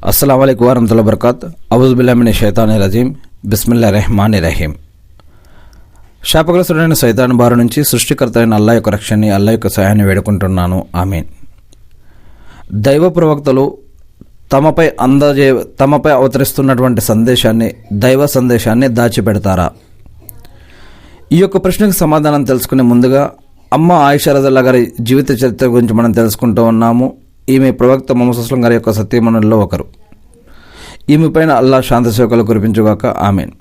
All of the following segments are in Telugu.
अस्सलाम वालेकुम वरहमतुल्लाहि वबरकातुहू औज़ु बिल्लाहि मिनश शैतानिर रजीम बिस्मिल्लाहिर रहमानिर రహీం. శాపగ్రస్తుడైన సైతాన్ బారి నుంచి సృష్టికర్త అయిన అల్లాహ్ యొక్క రక్షణని, అల్లాహ్ యొక్క సహాయాన్ని వేడుకుంటున్నాను. ఆమీన్. దైవ ప్రవక్తలు తమపై అవతరిస్తున్నటువంటి దైవ సందేశాన్ని దాచిపెడతారా? ఈ యొక్క ప్రశ్నకు సమాధానం తెలుసుకునే ముందుగా అమ్మ ఆయిషా రజల్లా గారి జీవిత చరిత్ర గురించి మనం తెలుసుకుంటూ ఉన్నాము. ఈమె ప్రవక్త ముహమ్మద్ సల్లల్లాహు అలైహి వసల్లం గారి యొక్క సత్యమణుల్లో ఒకరు. ఈమె పైన అల్లాహ్ శాంతి సేవకులు కురిపించుగాక. ఆమీన్.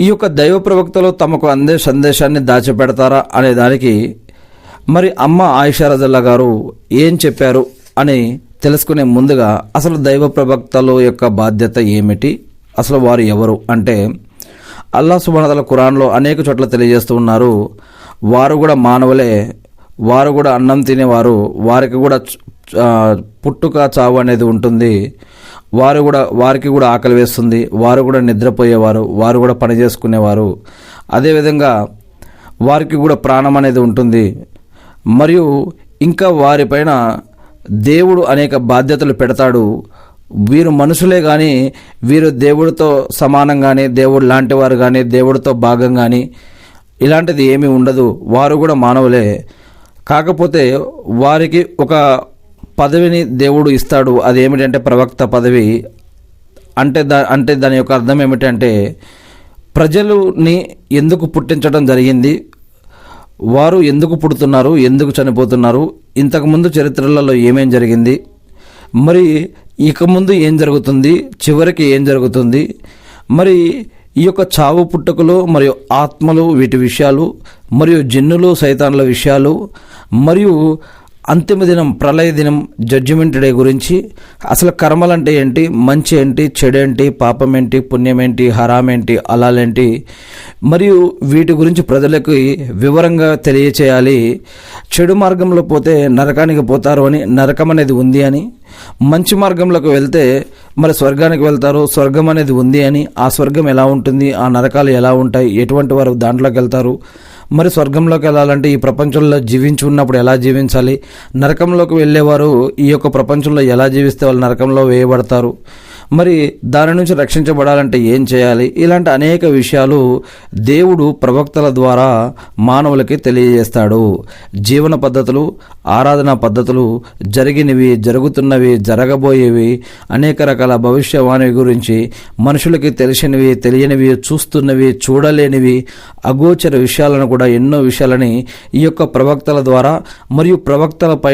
ఈ యొక్క దైవ ప్రవక్తలు తమకు అందే సందేశాన్ని దాచిపెడతారా అనే దానికి మరి అమ్మ ఆయిషా రజల్లా గారు ఏం చెప్పారు అని తెలుసుకునే ముందుగా అసలు దైవ ప్రవక్తల యొక్క బాధ్యత ఏమిటి, అసలు వారు ఎవరు అంటే అల్లాహ్ సుబ్హానహు వ తఆలా ఖురాన్లో అనేక చోట్ల తెలియజేస్తూ ఉన్నారు. వారు కూడా మానవులే, వారు కూడా అన్నం తినేవారు, వారికి కూడా పుట్టుక చావు అనేది ఉంటుంది, వారికి కూడా ఆకలి వేస్తుంది, వారు కూడా నిద్రపోయేవారు, వారు కూడా పని చేసుకునేవారు, అదేవిధంగా వారికి కూడా ప్రాణం అనేది ఉంటుంది. మరియు ఇంకా వారిపైన దేవుడు అనేక బాధ్యతలు పెడతాడు. వీరు మనుషులే కానీ వీరు దేవుడితో సమానం కానీ, దేవుడు లాంటి వారు కానీ, దేవుడితో భాగం కానీ ఇలాంటిది ఏమీ ఉండదు. వారు కూడా మానవులే. కాకపోతే వారికి ఒక పదవిని దేవుడు ఇస్తాడు. అది ఏమిటంటే ప్రవక్త పదవి. అంటే దాని యొక్క అర్థం ఏమిటంటే ప్రజలని ఎందుకు పుట్టించడం జరిగింది, వారు ఎందుకు పుడుతున్నారు, ఎందుకు చనిపోతున్నారు, ఇంతకుముందు చరిత్రలలో ఏమేం జరిగింది, మరి ఇక ముందు ఏం జరుగుతుంది, చివరికి ఏం జరుగుతుంది, మరి ఈ యొక్క చావు పుట్టుకలు మరియు ఆత్మలు వీటి విషయాలు, మరియు జిన్నులు సైతాన్ల విషయాలు, మరియు అంతిమ దినం ప్రళయ దినం జడ్జిమెంట్ డే గురించి, అసలు కర్మలంటే ఏంటి, మంచి ఏంటి, చెడేంటి, పాపం ఏంటి, పుణ్యం ఏంటి, హరాం ఏంటి, అలాలేంటి, మరియు వీటి గురించి ప్రజలకు వివరంగా తెలియచేయాలి. చెడు మార్గంలో పోతే నరకానికి పోతారు అని, నరకం అనేది ఉంది అని, మంచి మార్గంలోకి వెళ్తే మరి స్వర్గానికి వెళ్తారు, స్వర్గం అనేది ఉంది అని, ఆ స్వర్గం ఎలా ఉంటుంది, ఆ నరకాలు ఎలా ఉంటాయి, ఎటువంటి వారు దాంట్లోకి వెళ్తారు, మరి స్వర్గంలోకి వెళ్ళాలంటే ఈ ప్రపంచంలో జీవించి ఉన్నప్పుడు ఎలా జీవించాలి, నరకంలోకి వెళ్ళేవారు ఈ యొక్క ప్రపంచంలో ఎలా జీవిస్తే వాళ్ళు నరకంలో వేయబడతారు, మరి దాని నుంచి రక్షించబడాలంటే ఏం చేయాలి, ఇలాంటి అనేక విషయాలు దేవుడు ప్రవక్తల ద్వారా మానవులకి తెలియజేస్తాడు. జీవన పద్ధతులు, ఆరాధనా పద్ధతులు, జరిగినవి, జరుగుతున్నవి, జరగబోయేవి, అనేక రకాల భవిష్యవాణి గురించి, మనుషులకి తెలిసినవి, తెలియనివి, చూస్తున్నవి, చూడలేనివి, అగోచర విషయాలను కూడా ఎన్నో విషయాలని ఈ యొక్క ప్రవక్తల ద్వారా మరియు ప్రవక్తలపై